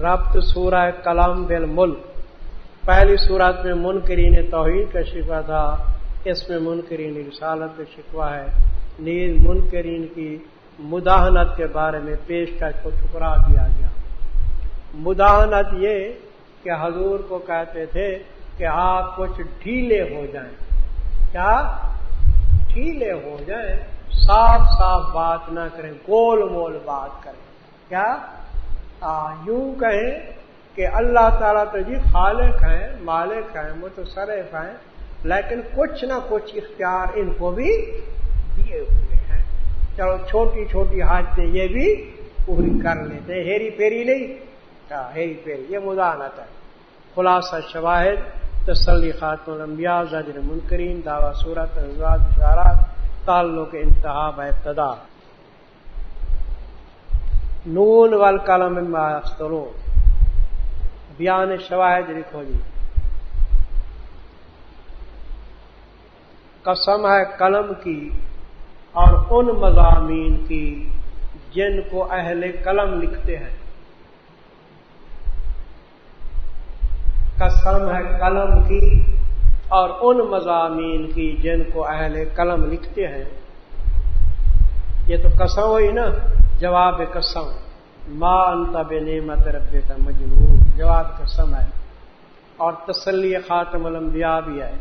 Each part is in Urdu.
ربط سورہ کلام بالملک. پہلی سورت میں منکرین توحید کا شکوہ تھا، اس میں منکرین رسالت کا شکوہ ہے. نیز منکرین کی مداحنت کے بارے میں پیشکش کو ٹھکرا دیا گیا. مداحنت یہ کہ حضور کو کہتے تھے کہ آپ کچھ ڈھیلے ہو جائیں. کیا ڈھیلے ہو جائیں، صاف صاف بات نہ کریں، گول مول بات کریں. کیا یوں کہیں کہ اللہ تعالیٰ تو جی خالق ہیں، مالک ہیں، متصرف ہیں، لیکن کچھ نہ کچھ اختیار ان کو بھی دیے ہوئے ہیں. چلو چھوٹی چھوٹی حاجتیں یہ بھی پوری کر لیتے، ہیری پیری نہیں. ہیری پیری یہ مداحنت ہے. خلاصہ شواہد: تسلی خاتم الانبیاء، زجر منکرین، دعوی صورت، ازواج اشارات، تعلق انتہا و ابتدا. نون والقلم مما یسطرون، بیان شواہد لکھو جی. قسم ہے قلم کی اور ان مضامین کی جن کو اہل قلم لکھتے ہیں. قسم ہے قلم کی اور ان مضامین کی جن کو اہل قلم لکھتے ہیں. یہ تو قسم ہوئی نا، جواب قسم. ما انت بنعمت ربک مجنون، جواب قسم ہے. اور تسلی خاتم الانبیاء بھی ہے.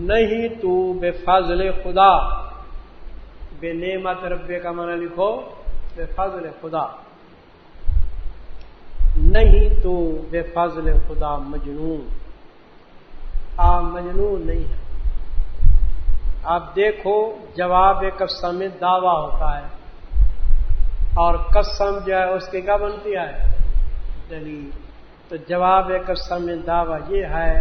نہیں تو بفضل خدا، بنعمت ربک کا معنی لکھو بفضل خدا. نہیں تو بے فضل خدا مجنون، آپ مجنون نہیں ہیں. آپ دیکھو جواب قسم میں دعویٰ ہوتا ہے، اور قسم جو ہے اس کی کیا بنتی ہے؟ دلیل. تو جواب قسم میں دعویٰ یہ ہے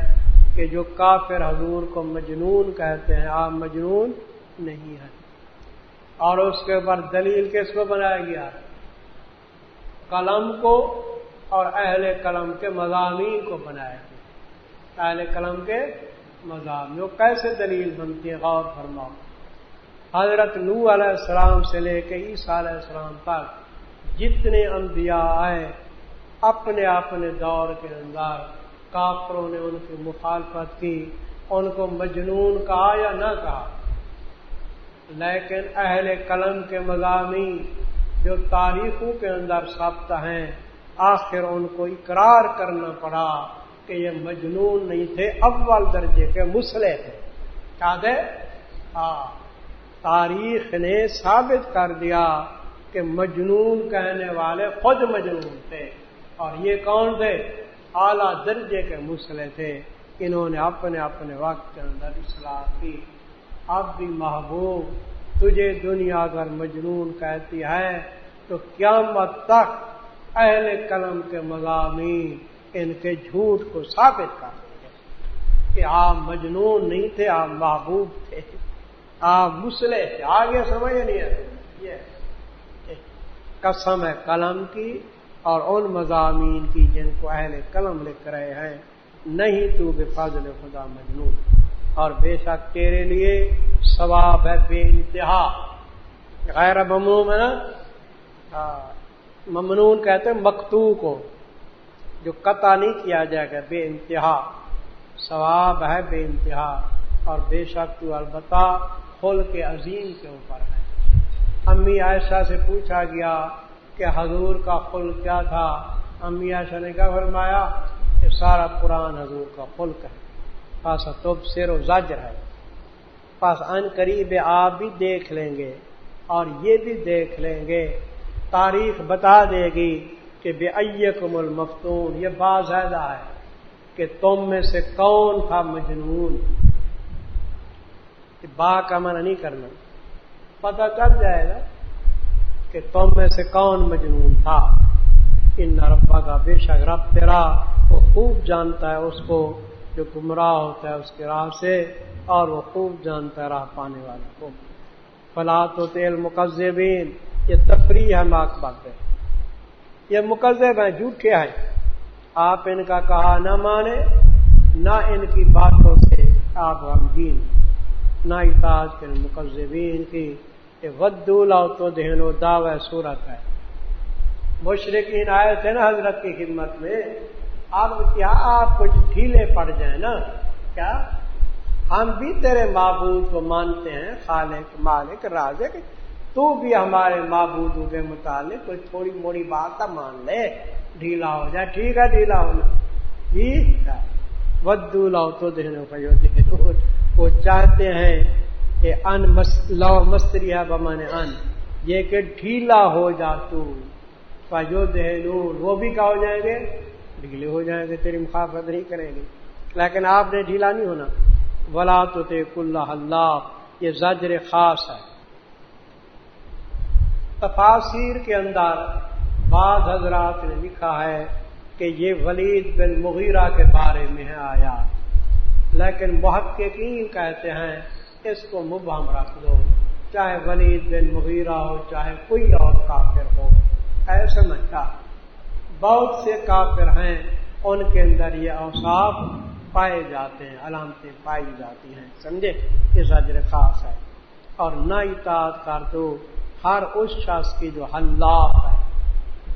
کہ جو کافر حضور کو مجنون کہتے ہیں، آپ مجنون نہیں ہیں. اور اس کے اوپر دلیل کس کو بنایا گیا؟ قلم کو اور اہل قلم کے مضامین کو بنایا گیا. اہل قلم کے مضامین وہ کیسے دلیل بنتی ہے؟ غور فرماؤ. حضرت نوح علیہ السلام سے لے کے عیسیٰ علیہ السلام تک جتنے انبیاء آئے، اپنے اپنے دور کے اندر کافروں نے ان کی مخالفت کی، ان کو مجنون کہا یا نہ کہا. لیکن اہل قلم کے مضامین جو تاریخوں کے اندر ثبت ہیں، آخر ان کو اقرار کرنا پڑا کہ یہ مجنون نہیں تھے، اول درجے کے مصلح تھے. کیا تھے؟ تاریخ نے ثابت کر دیا کہ مجنون کہنے والے خود مجنون تھے. اور یہ کون تھے؟ اعلیٰ درجے کے مصلح تھے. انہوں نے اپنے اپنے وقت کے اندر اصلاح کی. اب بھی محبوب تجھے دنیا اگر مجنون کہتی ہے تو قیامت تک اہل قلم کے مضامین ان کے جھوٹ کو ثابت کر دیں گے کہ آپ مجنون نہیں تھے، آپ محبوب تھے، آپ مصلح تھے. آگے سمجھ نہیں ہے. یہ قسم ہے قلم کی اور ان مضامین کی جن کو اہل قلم لکھ رہے ہیں. نہیں تو بفضل خدا مجنون، اور بے شک تیرے لیے ثواب ہے بے انتہا. غیر ممنون ہے نا، ممنون کہتے ہیں مقطوع کو جو قطع نہیں کیا جائے گا. بے انتہا ثواب ہے بے انتہا. اور بے شک تو البتہ خلق عظیم کے اوپر ہے. امی عائشہ سے پوچھا گیا کہ حضور کا خلق کیا تھا؟ امی عائشہ نے کیا فرمایا کہ سارا قرآن حضور کا خلق ہے. پاس تبصر و زجر ہے. پاس ان قریب آپ بھی دیکھ لیں گے اور یہ بھی دیکھ لیں گے، تاریخ بتا دے گی کہ بے ایکم المفتون، یہ باضابطہ ہے کہ تم میں سے کون تھا مجنون. با کا معنی نہیں کرنا، پتہ چل جائے گا کہ تم میں سے کون مجنون تھا. ان ربا کا بے شک رب تیرا وہ خوب جانتا ہے اس کو جو گمراہ ہوتا ہے اس کی راہ سے، اور وہ خوب جانتا ہے راہ پانے والے کو. فلا تطع المکذبین، یہ تفریح ہے ماقبت ہے. یہ مکذب ہیں، جھوٹے ہیں. آپ ان کا کہا نہ مانے، نہ ان کی باتوں سے آپ غمگین، نہ اطاعت کے مکذبین کی. ودو لو تدہنوا، دعوی صورت ہے. مشرکین آئے تھے نا حضرت کی خدمت میں، اب کیا آپ کچھ ڈھیلے پڑ جائیں نا، کیا ہم بھی تیرے معبود کو مانتے ہیں، خالق مالک رازق، تو بھی ہمارے معبودوں کے متعلق کوئی تھوڑی موڑی بات مان لے، ڈھیلا ہو جائے۔ ٹھیک ہے ڈھیلا ہونا، ٹھیک ہے۔ ودو لو تو دہنو فیو دہنو، وہ چاہتے ہیں کہ ان لو مستری ہے بمانے ان، یہ کہ ڈھیلا ہو جا تو، فیو دہنون، وہ بھی کیا ہو جائیں گے، ڈھیلے ہو جائیں گے، تیری مخالفت نہیں کریں گے، لیکن آپ نے ڈھیلا نہیں ہونا۔ ولا تطع اللہ، اللہ یہ زجر خاص ہے۔ تفاسیر کے اندر بعض حضرات نے لکھا ہے کہ یہ ولید بن مغیرہ کے بارے میں ہے آیا، لیکن محققین کہتے ہیں اس کو مبہم رکھ دو، چاہے ولید بن مغیرہ ہو چاہے کوئی اور کافر ہو، ایسے سمجھتا۔ بہت سے کافر ہیں ان کے اندر یہ اوصاف پائے جاتے ہیں، علامتیں پائی جاتی ہیں، سمجھے، یہ زجر خاص ہے۔ اور نہ اطاعت کر دو ہر اس شخص کی جو حلاف ہے،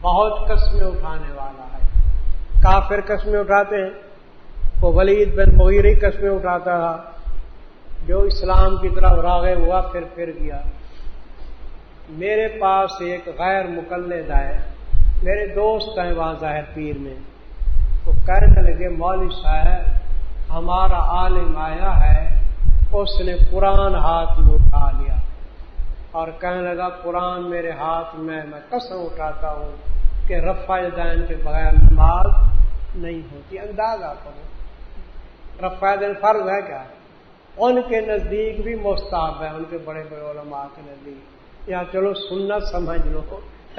بہت قسمیں اٹھانے والا ہے۔ کافر قسمیں اٹھاتے ہیں، وہ ولید بن مغیرہ قسمیں اٹھاتا تھا، جو اسلام کی طرف راغب ہوا پھر گیا۔ میرے پاس ایک غیر مقلد ہے، میرے دوست ہیں وہاں ظاہر پیر میں، وہ کہنے لگے مولوی صاحب ہمارا عالم آیا ہے، اس نے قرآن ہاتھ میں اٹھا لیا اور کہنے لگا قرآن میرے ہاتھ میں قسم اٹھاتا ہوں کہ رفع یدین کے بغیر نماز نہیں ہوتی۔ اندازہ کرو، رفع یدین فرض ہے کیا؟ ان کے نزدیک بھی مستحب ہے، ان کے بڑے بڑے علماء کے نزدیک، یا چلو سنت سمجھ لو،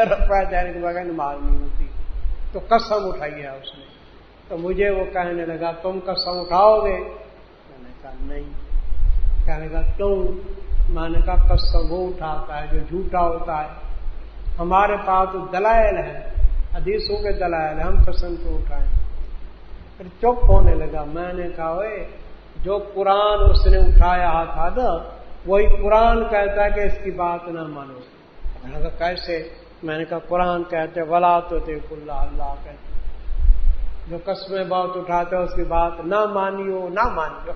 رفع یدین کے بغیر نماز نہیں ہوتی، تو قسم اٹھائی ہے اس نے۔ تو مجھے وہ کہنے لگا تم قسم اٹھاؤ گے؟ میں نے کہا نہیں۔ کہنے لگا کیوں؟ میں نے کہا قسم وہ اٹھاتا ہے جو جھوٹا ہوتا ہے، ہمارے پاس تو دلائل ہے، حدیثوں کے دلائل ہے، ہم قسم کیوں اٹھائیں؟ پھر چپ ہونے لگا۔ میں نے کہا جو قرآن اس نے اٹھایا تھا نا، وہی قرآن کہتا ہے کہ اس کی بات نہ مانو۔ میں نے کہا کیسے؟ میں نے کہا قرآن کہتے ولا تطع اللہ، اللہ کہتے جو قسمیں بہت اٹھاتے ہو اس کی بات نہ مانیو، نہ مانیو،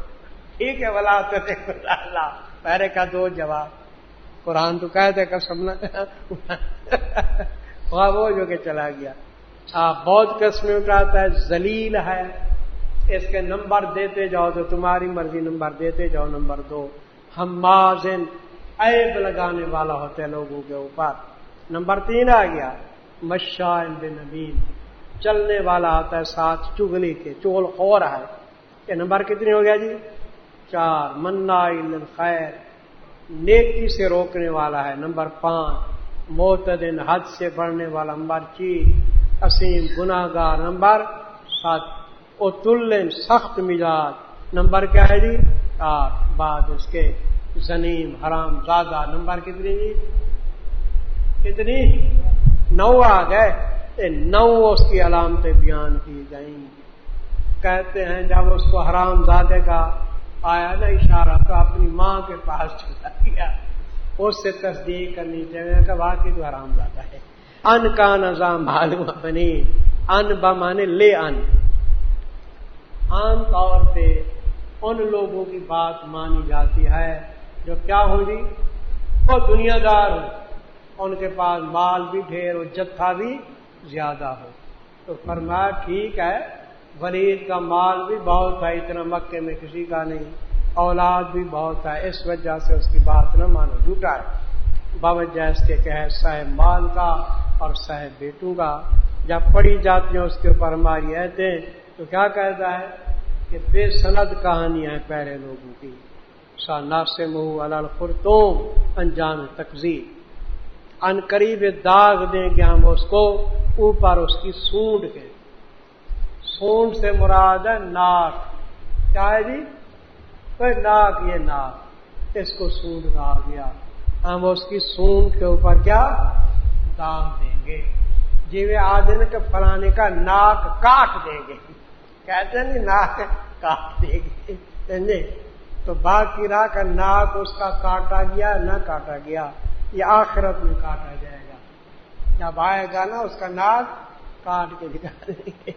ٹھیک ہے، ولا تطع اللہ، پہلے کا دو جواب، قرآن تو کہتے قسم نہ وہ جو کہ چلا گیا۔ بہت قسمیں اٹھاتا ہے، ذلیل ہے، اس کے نمبر دیتے جاؤ تو تمہاری مرضی، نمبر دیتے جاؤ۔ نمبر 2 حمازن، عیب لگانے والا ہوتا ہے لوگوں کے اوپر۔ نمبر 3 آ گیا مشاء بنمیم، چلنے والا آتا ہے ساتھ چگلی کے، چغل خور ہے۔ یہ نمبر کتنی ہو گیا جی؟ 4 مناع للخیر، نیکی سے روکنے والا ہے۔ نمبر 5 معتدن، حد سے بڑھنے والا۔ نمبر 6 اسیم، گناہ گار۔ نمبر 7 اتل، سخت مزاج۔ نمبر کیا ہے جی؟ 8 بعد اس کے زنیم، حرام زادہ۔ نمبر کتنی جی؟ کتنی؟ 9 آ گئے۔ 9 اس کی علامتیں بیان کی گئیں۔ کہتے ہیں جب اس کو حرام زادے کا آیا نا اشارہ تو اپنی ماں کے پاس چلا گیا، اس سے تصدیق کرنی چاہیے کہ واقعی تو حرام زادہ ہے۔ ان کا نظام معلوم بنی، ان بمانے لے ان، عام طور پہ ان لوگوں کی بات مانی جاتی ہے جو کیا ہوگی، وہ دنیا دار ہو، ان کے پاس مال بھی ڈھیر ہو، جتھا بھی زیادہ ہو۔ تو فرمایا ٹھیک ہے، ولید کا مال بھی بہت ہے، اتنا مکے میں کسی کا نہیں، اولاد بھی بہت ہے، اس وجہ سے اس کی بات نہ مانو، جھوٹا ہے، باوجہ اس کے کہ ہے صاحب مال کا اور صاحب بیٹوں کا۔ جب پڑھی جاتی ہیں اس کے اوپر ہماری آیتیں تو کیا کہتا ہے کہ بے سند کہانیاں ہیں پہلے لوگوں کی، ساناسمہ علی الخرطوم، انجام تکذیب، ان قریب داغ دیں گے ہم اس کو اوپر اس کی سونڈ کے۔ سونڈ سے مراد ہے ناک، کیا ہے جی؟ کوئی ناک، یہ ناک، اس کو سونڈ کہا گیا۔ ہم اس کی سونڈ کے اوپر کیا داغ دیں گے، جیوے آدمی کے فلانے کا ناک کاٹ دیں گے، کہتے ہیں نہیں ناک کاٹ دیں گے، سمجھے؟ تو باقی رہا کا ناک اس کا کاٹا گیا نہ کاٹا گیا، یہ آخرت میں کاٹا جائے گا۔ جب آئے گا نا اس کا ناک کاٹ کے دکھا دیں گے،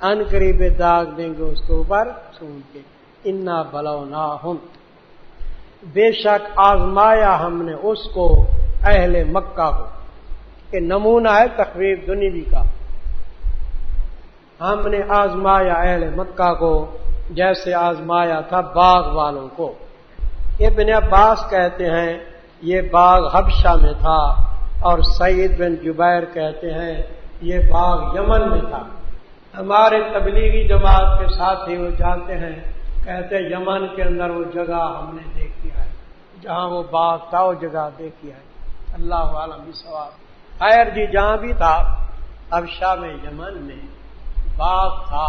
ان قریب داغ دیں گے اس کے اوپر سون کے۔ انا بلوناہم، بے شک آزمایا ہم نے اس کو، اہل مکہ کو، کہ نمونہ ہے تخویف دنیوی کا۔ ہم نے آزمایا اہل مکہ کو جیسے آزمایا تھا باغ والوں کو۔ ابن عباس کہتے ہیں یہ باغ حبشہ میں تھا، اور سعید بن جبیر کہتے ہیں یہ باغ یمن میں تھا۔ ہمارے تبلیغی جماعت کے ساتھی وہ جانتے ہیں، کہتے ہیں یمن کے اندر وہ جگہ ہم نے دیکھی ہے، جہاں وہ باغ تھا وہ جگہ دیکھی ہے۔ اللہ عالم بالصواب۔ خیر جی، جہاں بھی تھا حبشہ میں یمن میں باغ تھا،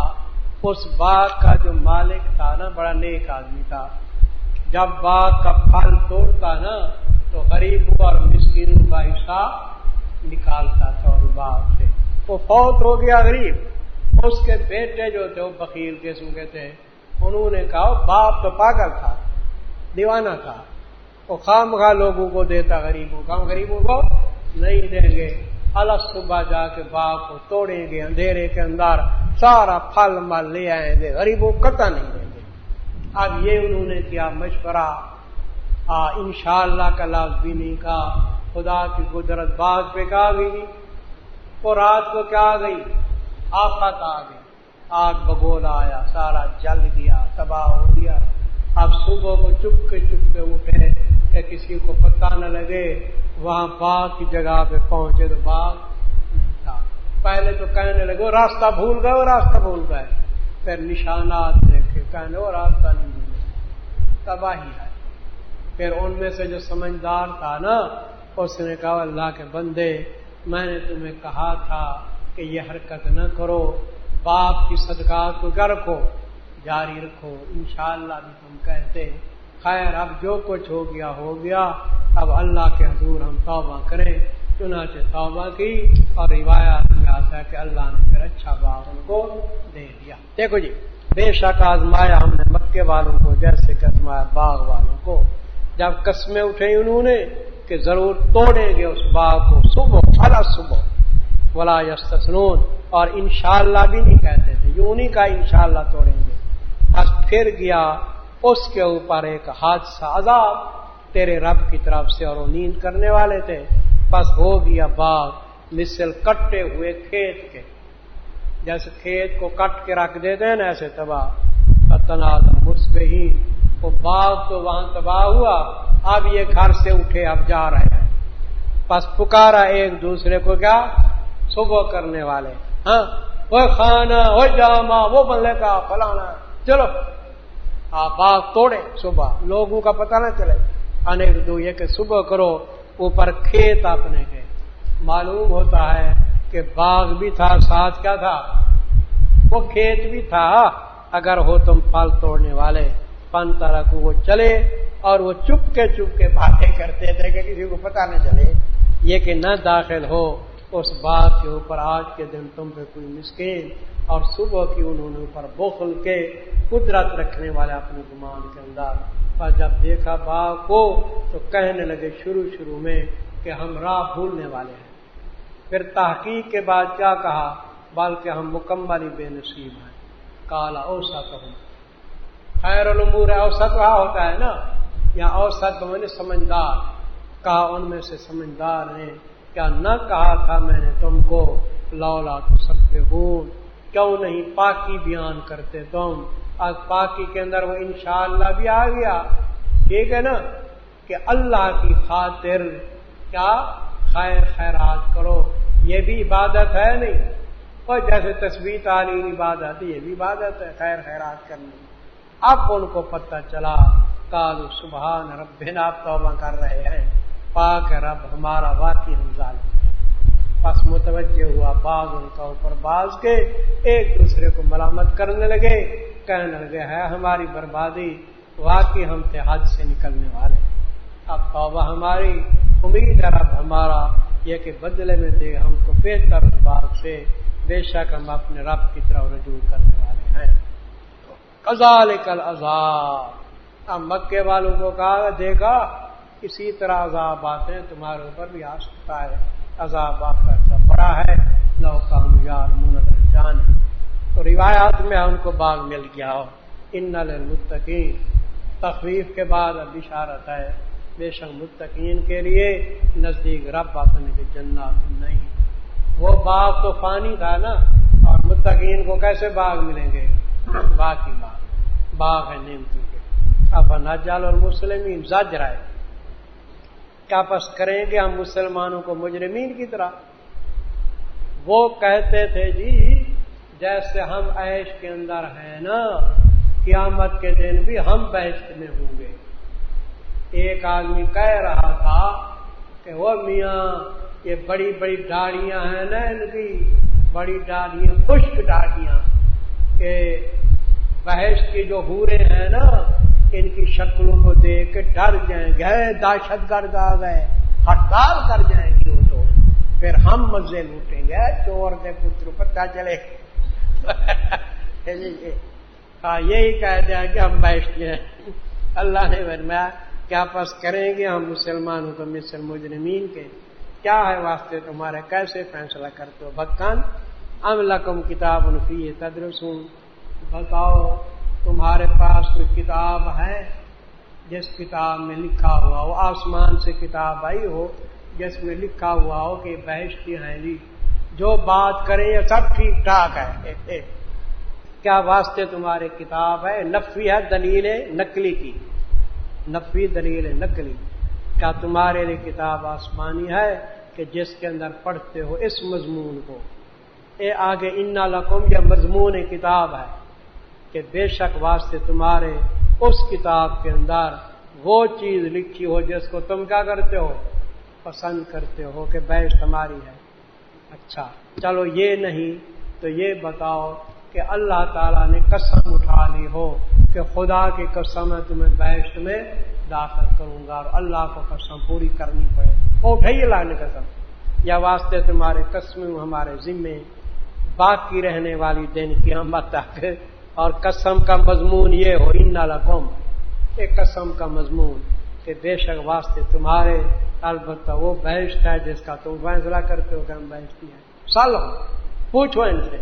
اس باغ کا جو مالک تھا نا بڑا نیک آدمی تھا۔ جب باغ کا پھل توڑتا نا تو غریبوں اور مسکینوں کا حصہ نکالتا تھا اور باغ سے۔ وہ فوت ہو گیا غریب، اس کے بیٹے جو تھے وہ بخیل قسم کے تھے، انہوں نے کہا باپ تو پاگل تھا، دیوانہ تھا، وہ خواہ مخواہ لوگوں کو دیتا غریبوں کا، ہم غریبوں کو نہیں دیں گے۔ اللہ صبح جا کے باغ کو توڑیں گے، اندھیرے کے اندر سارا پھل مل لے آئیں گے، غریبوں کو قطع نہیں دیں گے۔ اب یہ انہوں نے کیا مشورہ، انشاءاللہ کا لفظ بھی نہیں کہا، خدا کی قدرت باغ پہ کہا گئی، اور رات کو کیا آ گئی، آفت آ گئی، آگ بگولا آیا، سارا جل گیا، تباہ ہو گیا۔ اب صبح کو چپ کے اٹھے کہ کسی کو پتہ نہ لگے، وہاں باغ کی جگہ پہ پہنچے تو باغ نہیں تھا۔ پہلے تو کہنے لگے وہ راستہ بھول گئے، پھر نشانات دیکھے، کہنے وہ راستہ نہیں بھولے، تباہی ہے۔ پھر ان میں سے جو سمجھدار تھا نا، اس نے کہا اللہ کے بندے، میں نے تمہیں کہا تھا کہ یہ حرکت نہ کرو، باپ کی صدقات کو کیا رکھو، جاری رکھو، انشاءاللہ بھی تم کہتے۔ خیر اب جو کچھ ہو گیا، اب اللہ کے حضور ہم توبہ کریں۔ چنانچہ توبہ کی، اور روایات میں آتا ہے کہ اللہ نے پھر اچھا باغ ان کو دے دیا۔ دیکھو جی، بے شک آزمایا ہم نے مکے والوں کو جیسے کہ آزمایا باغ والوں کو۔ جب قسمیں اٹھیں انہوں نے کہ ضرور توڑیں گے اس باغ کو، صبح ولا یستثنون، اور انشاءاللہ بھی نہیں کہتے تھے، یوں نہیں کہا انشاءاللہ توڑیں گے۔ بس پھر گیا اس کے اوپر ایک حادثہ، عذاب تیرے رب کی طرف سے، اور وہ نیند کرنے والے تھے۔ بس ہو گیا باغ مثل کٹے ہوئے کھیت کے، جیسے کھیت کو کٹ کے رکھ دیتے ہیں نا، ایسے تباہ۔ فتنادى مصبحين، وہ باغ تو وہاں تباہ ہوا، اب یہ گھر سے اٹھے، اب جا رہے ہیں۔ بس پکارا ایک دوسرے کو، کیا صبح کرنے والے، ہاں وہ کھانا، وہ جامع، وہ بندے کا فلانا، چلو باغ توڑے صبح، لوگوں کا پتہ نہ چلے۔ انیک دو یہ کہ صبح کرو، اوپر کھیت اپنے کے، معلوم ہوتا ہے کہ باغ بھی تھا، ساتھ کیا تھا، وہ کھیت بھی تھا۔ اگر ہو تم پھل توڑنے والے، پن ترکو، وہ چلے، اور وہ چپ کے باتیں کرتے تھے کہ کسی کو پتہ نہ چلے، یہ کہ نہ داخل ہو اس باغ کے اوپر آج کے دن تم پہ کوئی مسکین۔ اور صبح کی انہوں نے اوپر بخل کے قدرت رکھنے والے اپنے گمان کے اندر، پر جب دیکھا باغ کو تو کہنے لگے شروع میں کہ ہم راہ بھولنے والے ہیں۔ پھر تحقیق کے بعد کیا کہا، بلکہ ہم مکمل ہی بے نصیب ہیں۔ کالا اوسطہم، خیر الامور اوسط وہاں ہوتا ہے نا، یا اوسط میں سمجھدار، کہا ان میں سے سمجھدار نے، کیا نہ کہا تھا میں نے تم کو، لولا تسبحون، کیوں نہیں پاکی بیان کرتے تم۔ آج پاکی کے اندر وہ انشاءاللہ بھی آ گیا، ٹھیک ہے نا، کہ اللہ کی خاطر کیا خیرات کرو، یہ بھی عبادت ہے نہیں، اور جیسے تسبیح تعلیم عبادت، یہ بھی عبادت ہے خیرات کرنی۔ اب ان کو پتہ چلا، قالوا سبحان ربنا، آپ توبہ کر رہے ہیں، پاک ہے رب ہمارا، واقعی ہم ظالم ہیں۔ پس متوجہ ہوا بعض ان کا اوپر بعض کے، ایک دوسرے کو ملامت کرنے لگے، کہنے لگے ہے ہماری بربادی، واقعی ہم تھے حد سے نکلنے والے، اب توبہ ہماری، امید ہے رب ہمارا یہ کہ بدلے میں دے ہم کو بہتر بات سے، بے شک ہم اپنے رب کی طرف رجوع کرنے والے ہیں۔ کذالک العذاب، اب مکے والوں کو کہا دیکھا اسی طرح عذاب آتے ہیں، تمہارے اوپر بھی آ سکتا ہے، عذاب آخرت کا بڑا ہے، لو کانوا یعلمون اگر جانے۔ تو روایات میں ہم کو باغ مل گیا ہو۔ ان للمتقین، تخویف کے بعد اب بشارت ہے، بے شک متقین کے لیے نزدیک رب اپنے کے جنات نہیں۔ وہ باغ تو فانی تھا نا، اور متقین کو کیسے باغ ملیں گے؟ باقی باغ ہے نعمتوں کے۔ افنجعل المسلمین زجر ہے، کیا پس کریں گے ہم مسلمانوں کو مجرمین کی طرح؟ وہ کہتے تھے جی جیسے ہم عیش کے اندر ہیں نا، قیامت کے دن بھی ہم بہشت میں ہوں گے۔ ایک آدمی کہہ رہا تھا کہ وہ میاں یہ بڑی بڑی داڑیاں ہیں نا، ان کی بڑی داڑیاں، خشک داڑیاں، کہ بہشت کی جو حوریں ہیں نا ان کی شکلوں کو دیکھ کے ڈر جائیں گے، دہشت گرد آ گئے، ہڑتال کر جائیں گے وہ تو، پھر ہم مزے لوٹیں گے، چور دے پتر پتہ چلے یہی کہہ دیا کہ ہم بہشت ہیں۔ اللہ نے فرمایا کیا پس کریں گے ہم مسلمانوں کو مثل مجرمین کے؟ کیا ہے واسطے تمہارے، کیسے فیصلہ کرتے ہو؟ بھکن ام لکم کتاب فیہ تدرسون، بتاؤ تمہارے پاس کوئی کتاب ہے جس کتاب میں لکھا ہوا ہو، آسمان سے کتاب آئی ہو جس میں لکھا ہوا ہو کہ بہشتی ہیں جی، جو بات کریں یہ سب ٹھیک ٹھاک ہے؟ کیا واسطے تمہارے کتاب ہے؟ نفی ہے دلیل نقلی کی، نفی دلیل نقلی، کیا تمہارے لیے کتاب آسمانی ہے کہ جس کے اندر پڑھتے ہو اس مضمون کو؟ اے آگے انا لکم یہ مضمون کتاب ہے کہ بے شک واسطے تمہارے اس کتاب کے اندر وہ چیز لکھی ہو جس کو تم کیا کرتے ہو؟ پسند کرتے ہو کہ بہشت ہماری ہے۔ اچھا چلو یہ نہیں تو یہ بتاؤ کہ اللہ تعالیٰ نے قسم اٹھا لی ہو کہ خدا کی قسم ہے تمہیں بہشت میں داخل کروں گا، اور اللہ کو قسم پوری کرنی پڑے، وہ اٹھائی اللہ نے قسم، یا واسطے تمہارے قسمیں ہمارے ذمے باقی رہنے والی دن قیامت تک، اور قسم کا مضمون یہ ہو انا لکم، ایک قسم کا مضمون کہ بے شک واسطے تمہارے البتہ وہ بہشت ہے جس کا تم فیصلہ کرتے ہو کہ ہم بہشتی ہیں۔ سالو پوچھو ان سے،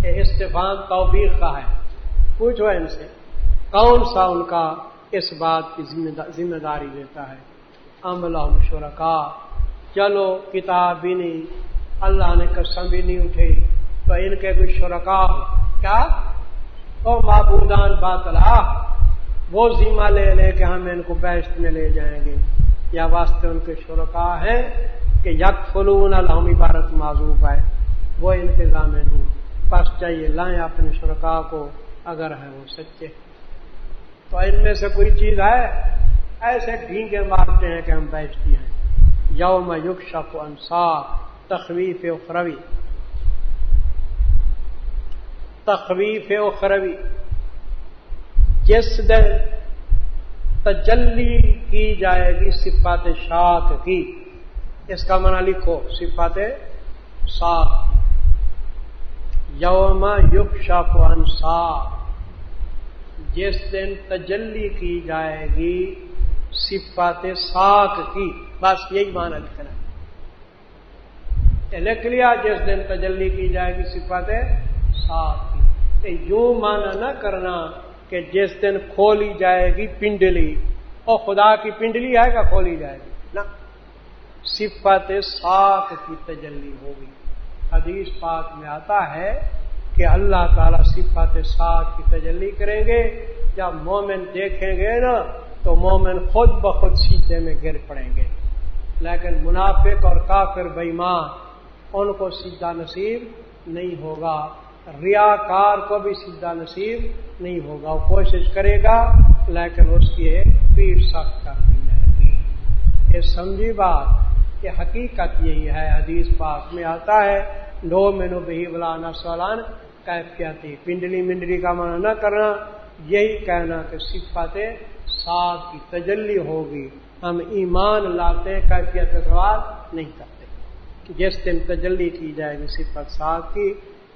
یہ استفہام توبیخ کا ہے، پوچھو ان سے کون سا ان کا اس بات کی ذمہ داری لیتا ہے؟ ام لہم شرکا، چلو کتاب بھی نہیں، اللہ نے قسم بھی نہیں اٹھی، تو ان کے کوئی شرکا ہو کیا؟ او معبودان باطلا، وہ ذمہ لے لے کہ ہم ان کو بہشت میں لے جائیں گے، یا واسطے ان کے شرکا ہیں کہ یکفلون لہم، عبارت معذوف ہے، وہ انتظام ہوں، پس چاہیے لائیں اپنے شرکا کو اگر ہے وہ سچے۔ تو ان میں سے کوئی چیز ہے؟ ایسے ڈھینگے مارتے ہیں کہ ہم بہشتی ہیں۔ یوم یکشف عن ساق، تخویف اخروی، تخویف اخروی، جس دن تجلی کی جائے گی صفات شاک کی، اس کا معنی لکھو صفات شاک، یوم یکشف عن ساق، جس دن تجلی کی جائے گی صفات ساق کی، بس یہی معنی لکھنا ہے، لکھ لیا جس دن تجلی کی جائے گی صفات ساق کی۔ یوں معنی نہ کرنا کہ جس دن کھولی جائے گی پنڈلی، اور خدا کی پنڈلی ہے کہ کھولی جائے گی نا، صفات ساق کی تجلی ہوگی۔ حدیث پاک میں آتا ہے کہ اللہ تعالیٰ صفات ساق کی تجلی کریں گے، جب مومن دیکھیں گے نا تو مومن خود بخود سیدھے میں گر پڑیں گے، لیکن منافق اور کافر بے ایمان ان کو سیدھا نصیب نہیں ہوگا، ریاکار کو بھی سیدھا نصیب نہیں ہوگا، وہ کوشش کرے گا لیکن اس کی پیٹ سخت کر دی جائے گی۔ یہ سمجھی بات، کہ حقیقت یہی ہے، حدیث پاک میں آتا ہے نؤمن بہ ولا نسأل عن کیفیتہ، پنڈلی منڈلی کا معنی نہ کرنا، یہی کہنا کہ صفات ساق کی تجلی ہوگی، ہم ایمان لاتے ہیں، کیفیت کا سوال نہیں کرتے۔ جس دن تجلی کی جائے گی صفات ساق کی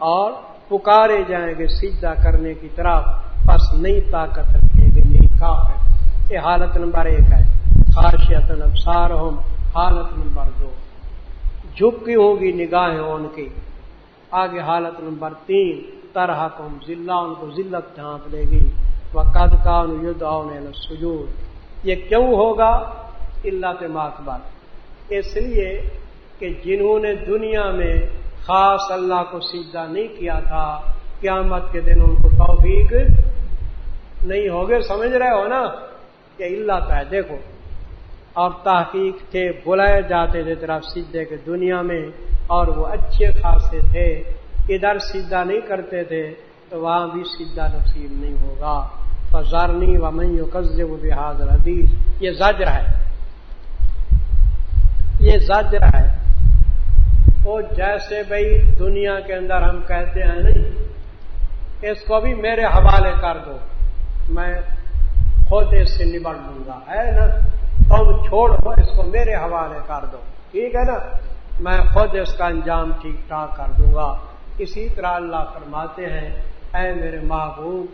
اور پکارے جائیں گے سجدہ کرنے کی طرف، پس نئی طاقت رکھیں گے یہی کافر۔ یہ حالت نمبر 1 ہے، خاشعۃ ابصارہم، حالت نمبر 2 جھکی ہوگی نگاہیں ان کی. آگے حالت نمبر 3 ترحقہم ذلہ، ان کو ذلت ڈھانپ لے گی. وقد کانوا یدعون الی السجود، یہ کیوں ہوگا؟ الا تماکبر، اس لیے کہ جنہوں نے دنیا میں خاص اللہ کو سجدہ نہیں کیا تھا، قیامت کے دن ان کو توفیق نہیں ہوگے. سمجھ رہے ہو نا کہ اللہ کا ہے. دیکھو، اور تحقیق تھے، بلائے جاتے تھے طرف سجدے کے دنیا میں، اور وہ اچھے خاصے تھے. ادھر سجدہ نہیں کرتے تھے تو وہاں بھی سجدہ نصیب نہیں ہوگا. فذرنی ومن یکذب بہذا الحدیث، یہ زجر ہے، یہ زجر ہے. وہ جیسے بھئی دنیا کے اندر ہم کہتے ہیں نہیں، اس کو بھی میرے حوالے کر دو، میں خود اس سے نبڑ لوں گا، ہے نا، تم چھوڑو اس کو میرے حوالے کر دو، ٹھیک ہے نا، میں خود اس کا انجام ٹھیک ٹھاک کر دوں گا. اسی طرح اللہ فرماتے ہیں اے میرے محبوب،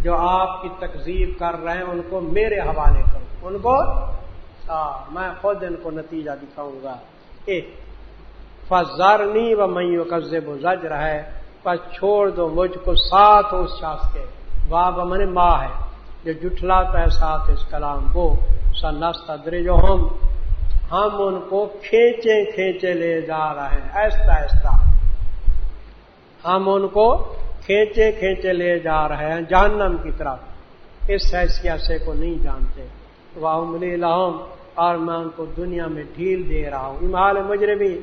جو آپ کی تکذیب کر رہے ہیں ان کو میرے حوالے کرو، ان کو میں خود ان کو نتیجہ دکھاؤں گا. فذرنی ومن یکذب، زجر ہے، پس چھوڑ دو مجھ کو ساتھ اس شخص کے، واہ من ماں ہے جو جھٹلاتا ہے ساتھ اس کلام کو. سنستدرجہم، ہم ان کو کھینچے کھینچے لے جا رہے ہیں، آہستہ آہستہ ہم ان کو کھینچے کھینچے لے جا رہے ہیں جہنم کی طرف. اس حیثیت سے کو نہیں جانتے. وَأُمْلِي لَهُمْ، اور میں ان کو دنیا میں ڈھیل دے رہا ہوں. امحال مجرمی،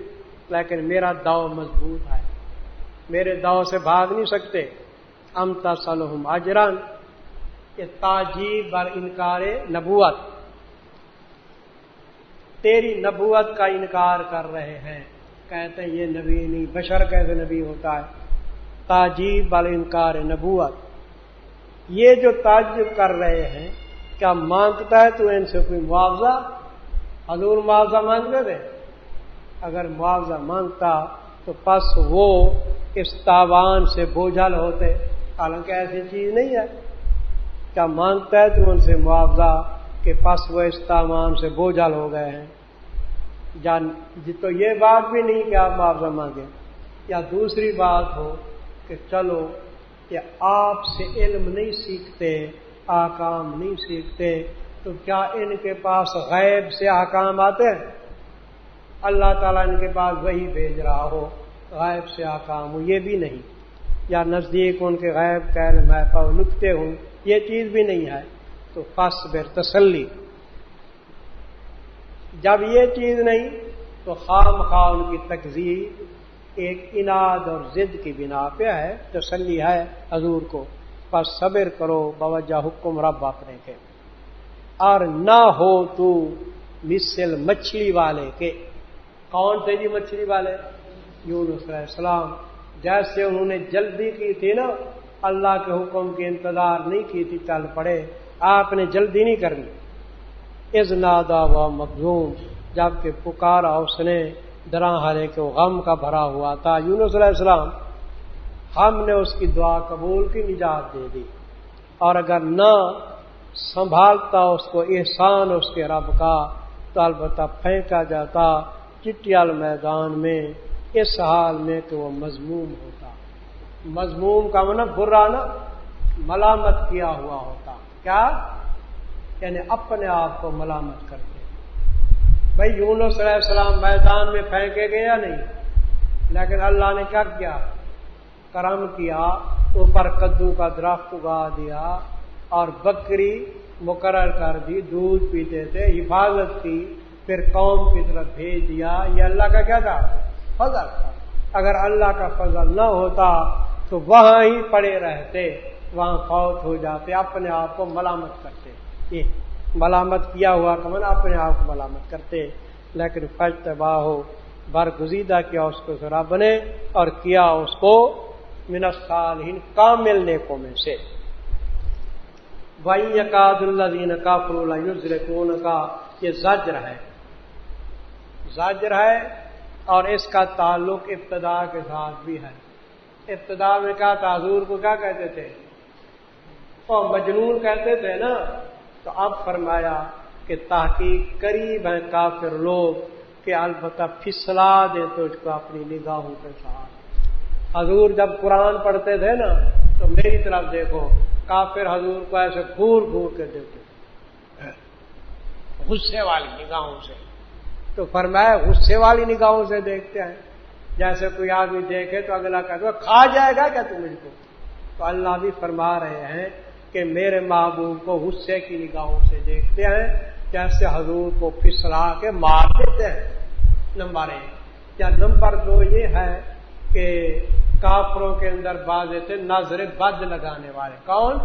لیکن میرا داؤ مضبوط ہے، میرے داؤ سے بھاگ نہیں سکتے. ام تسألہم اجرا، یہ تعجیب بر انکار نبوت، تیری نبوت کا انکار کر رہے ہیں، کہتے ہیں یہ نبی نہیں، بشر کیسے نبی ہوتا ہے. تعجیب بر انکار نبوت، یہ جو تعجب کر رہے ہیں، کیا مانگتا ہے تو ان سے کوئی معاوضہ؟ حضور معاوضہ مانگتے تھے؟ اگر معاوضہ مانگتا تو پس وہ اس تاوان سے بوجھل ہوتے، حالانکہ ایسی چیز نہیں ہے. کیا مانگتا ہے تو ان سے معاوضہ کہ پس وہ اس تاوان سے بوجھل ہو گئے ہیں. تو یہ بات بھی نہیں کہ آپ معاوضہ مانگیں. یا دوسری بات ہو کہ چلو کہ آپ سے علم نہیں سیکھتے، احکام نہیں سیکھتے، تو کیا ان کے پاس غیب سے احکام آتے ہیں؟ اللہ تعالیٰ ان کے پاس وہی بھیج رہا ہو، غیب سے احکام ہو، یہ بھی نہیں. یا نزدیک ان کے غیب کہہ میں پاؤ لکھتے ہوں، یہ چیز بھی نہیں ہے. تو فاصبر، تسلی. جب یہ چیز نہیں تو خام خواہ ان کی تکذیب ایک اناد اور ضد کی بنا پہ ہے، تسلی ہے حضور کو. پس صبر کرو باوجہ حکم رب اپنے کے، اور نہ ہو تو مثل مچھلی والے کے. کون تھے جی مچھلی والے؟ یونس علیہ السلام. جیسے انہوں نے جلدی کی تھی نا، اللہ کے حکم کی انتظار نہیں کی تھی، چل پڑے. آپ نے جلدی نہیں کرنی. اذ نادا و مخزوم، جب کہ پکارا اس نے درا حالے کے غم کا بھرا ہوا تھا. یونس علیہ السلام، ہم نے اس کی دعا قبول کی، نجات دے دی. اور اگر نہ سنبھالتا اس کو احسان اس کے رب کا تو البتہ پھینکا جاتا چٹیال میدان میں، اس حال میں کہ وہ مذموم ہوتا. مذموم کا مطلب برا نا، ملامت کیا ہوا ہوتا. کیا یعنی اپنے آپ کو ملامت کرتے. بھائی یونس علیہ السلام میدان میں پھینکے گئے یا نہیں؟ لیکن اللہ نے کیا کیا؟ کرم کیا، اوپر کدو کا درخت اگا دیا اور بکری مقرر کر دی، دودھ پیتے تھے، حفاظت کی، پھر قوم کی طرف بھیج دیا. یہ اللہ کا کیا تھا؟ فضل تھا. اگر اللہ کا فضل نہ ہوتا تو وہاں ہی پڑے رہتے، وہاں فوت ہو جاتے. اپنے آپ کو ملامت کرتے، یہ ملامت کیا ہوا کہ من اپنے آپ کو ملامت کرتے. لیکن فجتباہ ہو، برگزیدہ کیا اس کو رب نے، اور کیا اس کو من الصالحین، کامل نیکوں میں سے. وَإِن يَكَادُ الَّذِينَ كَفَرُوا لَيُزْلِقُونَكَ، یہ زجر ہے، زجر ہے. اور اس کا تعلق ابتدا کے ساتھ بھی ہے. ابتدا میں کہا تھا حضور کو کیا کہتے تھے؟ اور مجنون کہتے تھے نا. تو اب فرمایا کہ تحقیق قریب ہیں کافر لوگ کہ البتہ پھسلا دیں تو اس کو اپنی نگاہوں کے ساتھ۔ حضور جب قرآن پڑھتے تھے نا تو میری طرف دیکھو، کافر حضور کو ایسے گھور گھور کے دیکھتے تھے غصے والی نگاہوں سے، تو فرمایا غصے والی نگاہوں سے دیکھتے ہیں، جیسے کوئی آدمی دیکھے تو اگلا کہتا ہے کھا جائے گا کیا تم مجھ کو؟ تو اللہ بھی فرما رہے ہیں کہ میرے محبوب کو غصے کی نگاہوں سے دیکھتے ہیں، جیسے حضور کو پھسلا کے مار دیتے ہیں، نمبر 1۔ یا نمبر 2 یہ ہے کہ کافروں کے اندر بعض تھے نظر بد لگانے والے، کون؟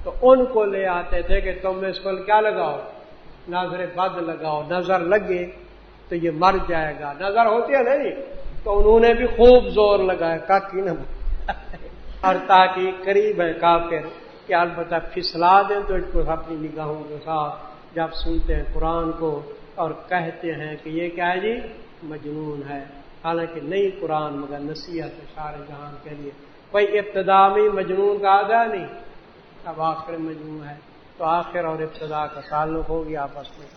تو ان کو لے آتے تھے کہ تم اس کو کیا لگاؤ، نظر بد لگاؤ، نظر لگے تو یہ مر جائے گا، نظر ہوتی ہے نہیں، تو انہوں نے بھی خوب زور لگایا کاکی نہ اور تاکہ قریب ہے کافر کہ البتہ پھسلا دیں تو اس کو اپنی نگاہوں کے ساتھ جب سنتے ہیں قرآن کو اور کہتے ہیں کہ یہ کیا ہے جی، مجنون ہے، حالانکہ نہیں قرآن مگر نصیحت ہے سارے جہان کے لیے۔ بھائی ابتدا میں مجنون کا آدھا نہیں، اب آخر مجنون ہے، تو آخر اور ابتدا کا تعلق ہو گیا آپس میں۔